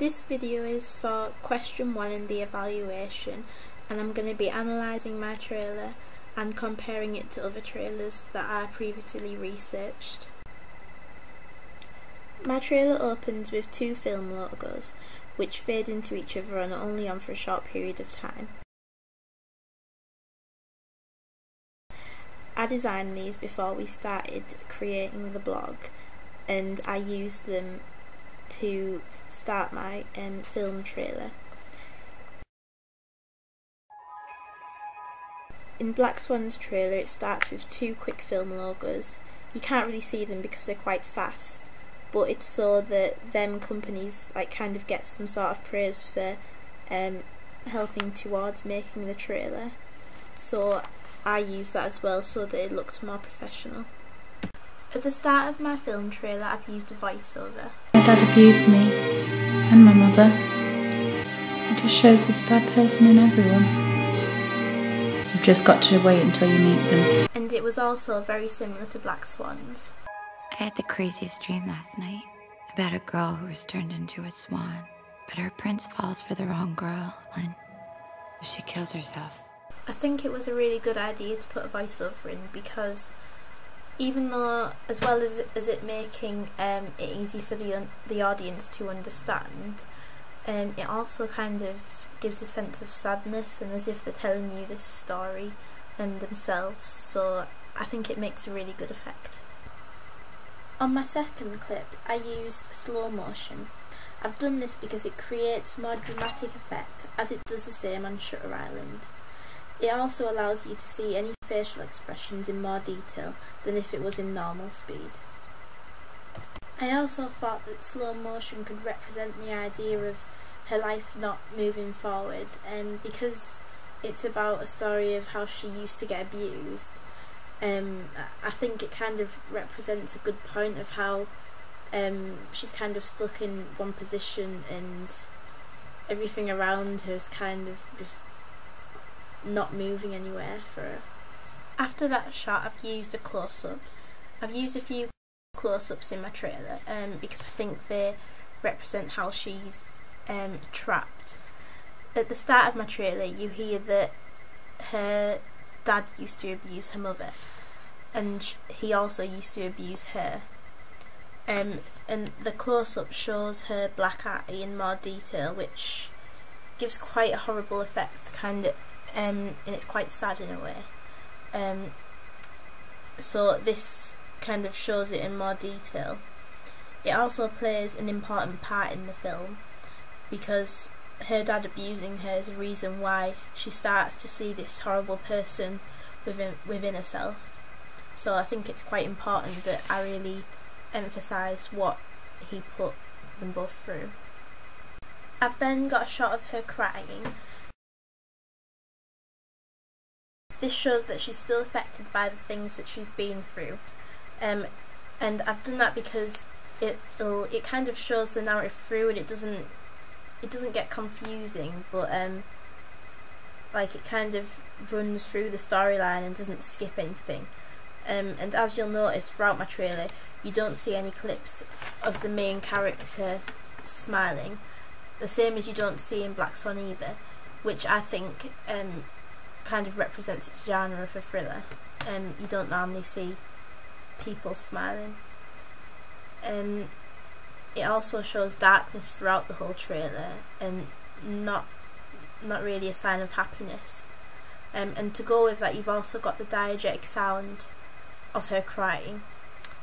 This video is for question 1 in the evaluation, and I'm going to be analysing my trailer and comparing it to other trailers that I previously researched. My trailer opens with two film logos which fade into each other and are only on for a short period of time. I designed these before we started creating the blog, and I used them to start my film trailer. In Black Swan's trailer it starts with two quick film logos. You can't really see them because they're quite fast, but it's so that them companies kind of get some sort of praise for helping towards making the trailer. So I used that as well so that it looked more professional. At the start of my film trailer I've used a voiceover. My dad abused me, and my mother. It just shows this bad person in everyone. You've just got to wait until you meet them. And it was also very similar to Black Swan's. I had the craziest dream last night about a girl who was turned into a swan, but her prince falls for the wrong girl and she kills herself. I think it was a really good idea to put a voiceover in, because even though, as well as it making it easy for the audience to understand, it also kind of gives a sense of sadness and as if they're telling you this story themselves, so I think it makes a really good effect. On my second clip I used slow motion. I've done this because it creates more dramatic effect, as it does the same on Shutter Island. It also allows you to see any facial expressions in more detail than if it was in normal speed. I also thought that slow motion could represent the idea of her life not moving forward, and because it's about a story of how she used to get abused, I think it kind of represents a good point of how she's kind of stuck in one position and everything around her is kind of just not moving anywhere for her. After that shot I've used a close-up. I've used a few close-ups in my trailer because I think they represent how she's trapped. At the start of my trailer you hear that her dad used to abuse her mother, and he also used to abuse her. And the close-up shows her black eye in more detail, which gives quite a horrible effect, and it's quite sad in a way. So this kind of shows it in more detail. It also plays an important part in the film, because her dad abusing her is a reason why she starts to see this horrible person within herself. So I think it's quite important that I really emphasise what he put them both through. I've then got a shot of her crying. This shows that she's still affected by the things that she's been through, and I've done that because it kind of shows the narrative through, and it doesn't get confusing, but it kind of runs through the storyline and doesn't skip anything. And as you'll notice throughout my trailer, you don't see any clips of the main character smiling, the same as you don't see in Black Swan either, which I think kind of represents its genre of a thriller. You don't normally see people smiling. It also shows darkness throughout the whole trailer, and not really a sign of happiness. And to go with that, you've also got the diegetic sound of her crying,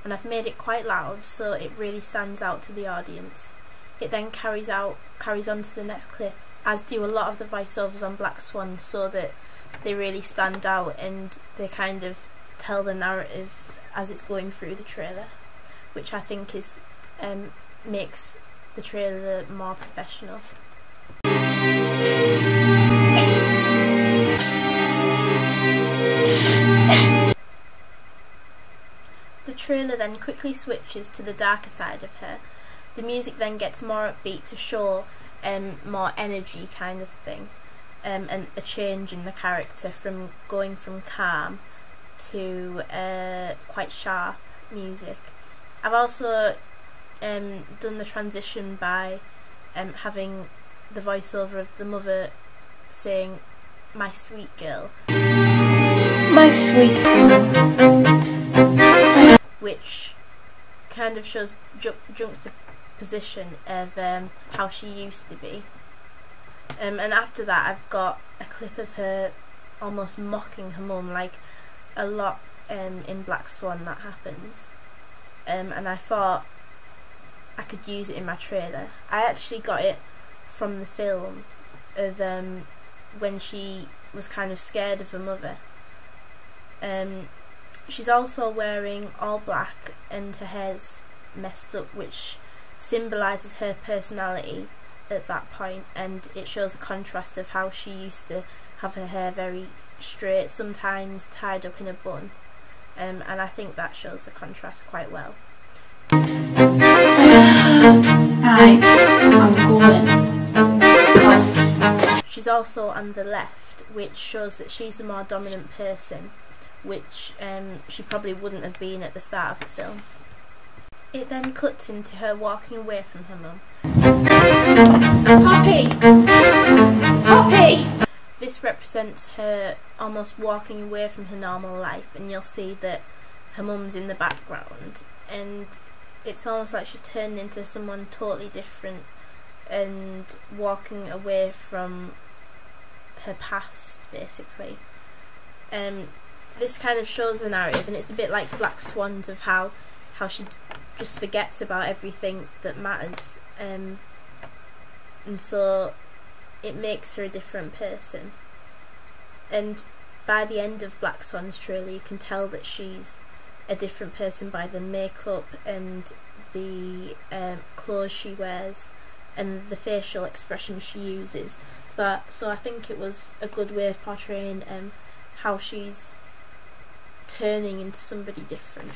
and I've made it quite loud so it really stands out to the audience. It then carries on to the next clip, as do a lot of the voiceovers on Black Swan, so that they really stand out and they kind of tell the narrative as it's going through the trailer, which I think is makes the trailer more professional. The trailer then quickly switches to the darker side of her. The music then gets more upbeat to show more energy kind of thing, and a change in the character from going from calm to quite sharp music. I've also done the transition by having the voiceover of the mother saying, "My sweet girl." My sweet girl. Which kind of shows juxtaposition of how she used to be. And after that I've got a clip of her almost mocking her mum, like a lot in Black Swan that happens. And I thought I could use it in my trailer. I actually got it from the film of when she was kind of scared of her mother. She's also wearing all black and her hair's messed up, which symbolises her personality at that point, and it shows a contrast of how she used to have her hair very straight, sometimes tied up in a bun, and I think that shows the contrast quite well. I'm going. She's also on the left, which shows that she's a more dominant person, which she probably wouldn't have been at the start of the film. It then cuts into her walking away from her mum. Poppy! Poppy! This represents her almost walking away from her normal life, and you'll see that her mum's in the background, and it's almost like she's turned into someone totally different and walking away from her past, basically. This kind of shows the narrative, and it's a bit like Black Swans, of how she just forgets about everything that matters, and so it makes her a different person. And by the end of Black Swan's trailer you can tell that she's a different person by the makeup and the clothes she wears and the facial expression she uses. So I think it was a good way of portraying how she's turning into somebody different.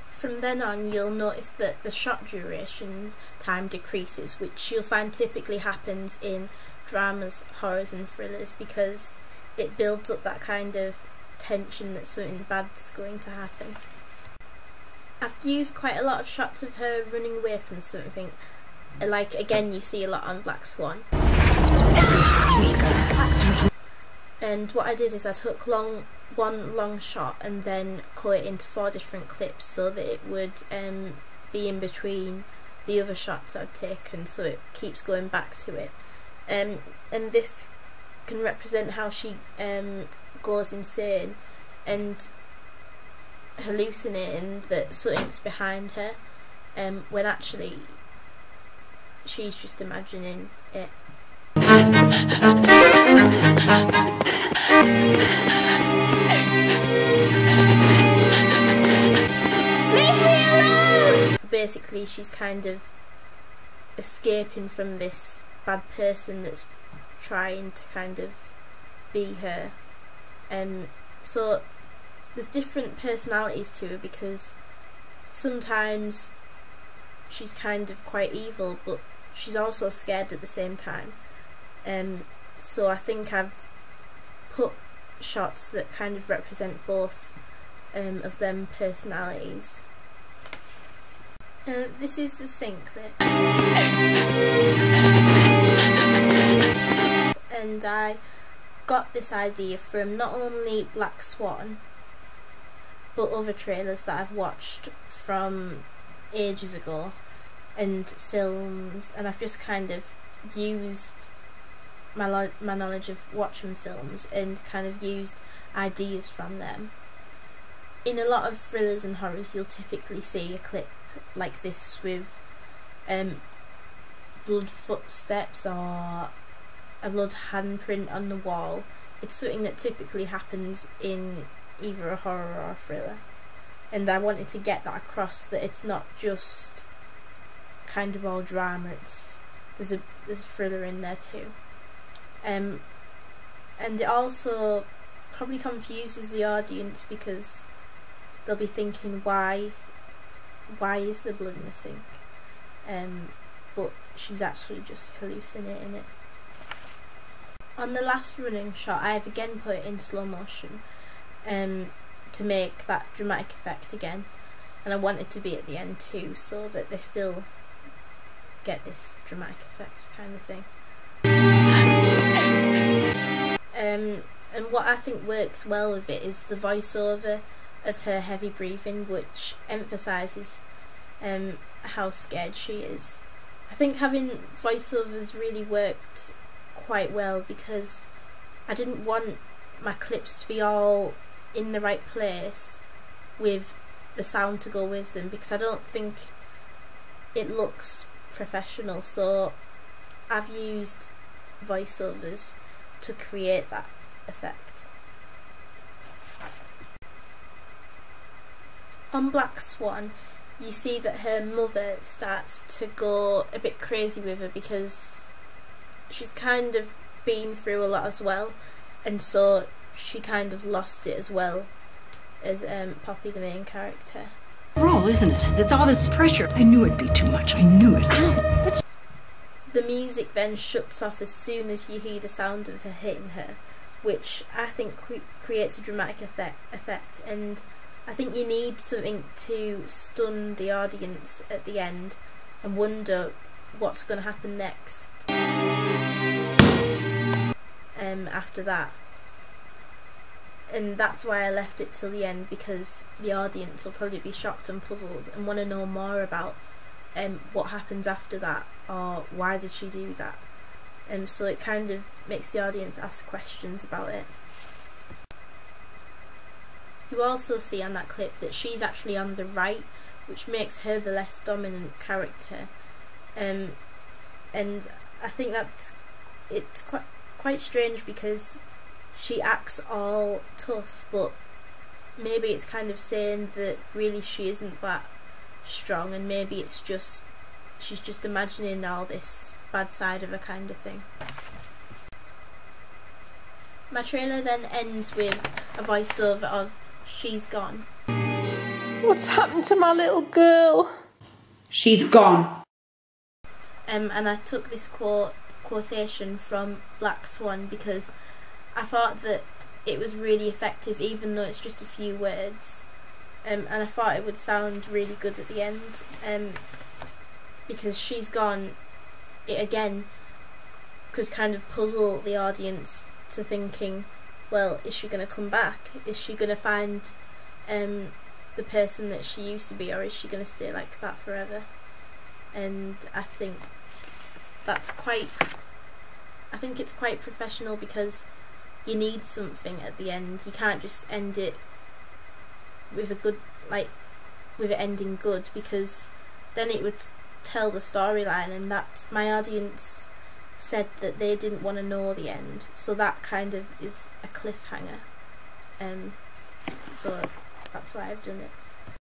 From then on you'll notice that the shot duration time decreases, which you'll find typically happens in dramas, horrors and thrillers, because it builds up that kind of tension that something bad's going to happen. I've used quite a lot of shots of her running away from something, like again you see a lot on Black Swan. And what I did is I took one long shot and then cut it into 4 different clips so that it would be in between the other shots I'd taken, so it keeps going back to it. And this can represent how she goes insane and hallucinating that something's behind her, when actually she's just imagining it. Leave me alone! So basically she's kind of escaping from this bad person that's trying to kind of be her. So there's different personalities to her, because sometimes she's kind of quite evil but she's also scared at the same time. So I think I've put shots that kind of represent both of them personalities. This is the sync clip, and I got this idea from not only Black Swan but other trailers that I've watched from ages ago and films, and I've just kind of used my knowledge of watching films and kind of used ideas from them. In a lot of thrillers and horrors you'll typically see a clip like this with blood footsteps or a blood handprint on the wall. It's something that typically happens in either a horror or a thriller, and I wanted to get that across, that it's not just kind of all drama, there's a thriller in there too. And it also probably confuses the audience, because they'll be thinking, why is the blood missing? But she's actually just hallucinating it. On the last running shot I've again put it in slow motion to make that dramatic effect again, and I want it to be at the end too, so that they still get this dramatic effect kind of thing. And what I think works well with it is the voiceover of her heavy breathing, which emphasises how scared she is. I think having voiceovers really worked quite well because I didn't want my clips to be all in the right place with the sound to go with them, because I don't think it looks professional, so I've used voiceovers to create that effect. On Black Swan, you see that her mother starts to go a bit crazy with her because she's kind of been through a lot as well, and so she kind of lost it as well as Poppy, the main character. Role, isn't it? It's all this pressure. I knew it'd be too much. I knew it. The music then shuts off as soon as you hear the sound of her hitting her, which I think creates a dramatic effect, and I think you need something to stun the audience at the end and wonder what's going to happen next after that. And that's why I left it till the end, because the audience will probably be shocked and puzzled and want to know more about what happens after that, or why did she do that. So it kind of makes the audience ask questions about it. You also see on that clip that she's actually on the right, which makes her the less dominant character, and I think it's quite strange because she acts all tough, but maybe it's kind of saying that really she isn't that strong, and maybe it's just she's just imagining all this bad side of her kind of thing. My trailer then ends with a voiceover of "She's gone." What's happened to my little girl? She's gone. And I took this quotation from Black Swan because I thought that it was really effective, even though it's just a few words, and I thought it would sound really good at the end, because she's gone, it again could kind of puzzle the audience to thinking, well, is she going to come back? Is she going to find the person that she used to be, or is she going to stay like that forever? And I think it's quite professional, because you need something at the end. You can't just end it with with it ending good, because then it would tell the storyline, and that's, my audience said that they didn't want to know the end, so that kind of is a cliffhanger. So that's why I've done it.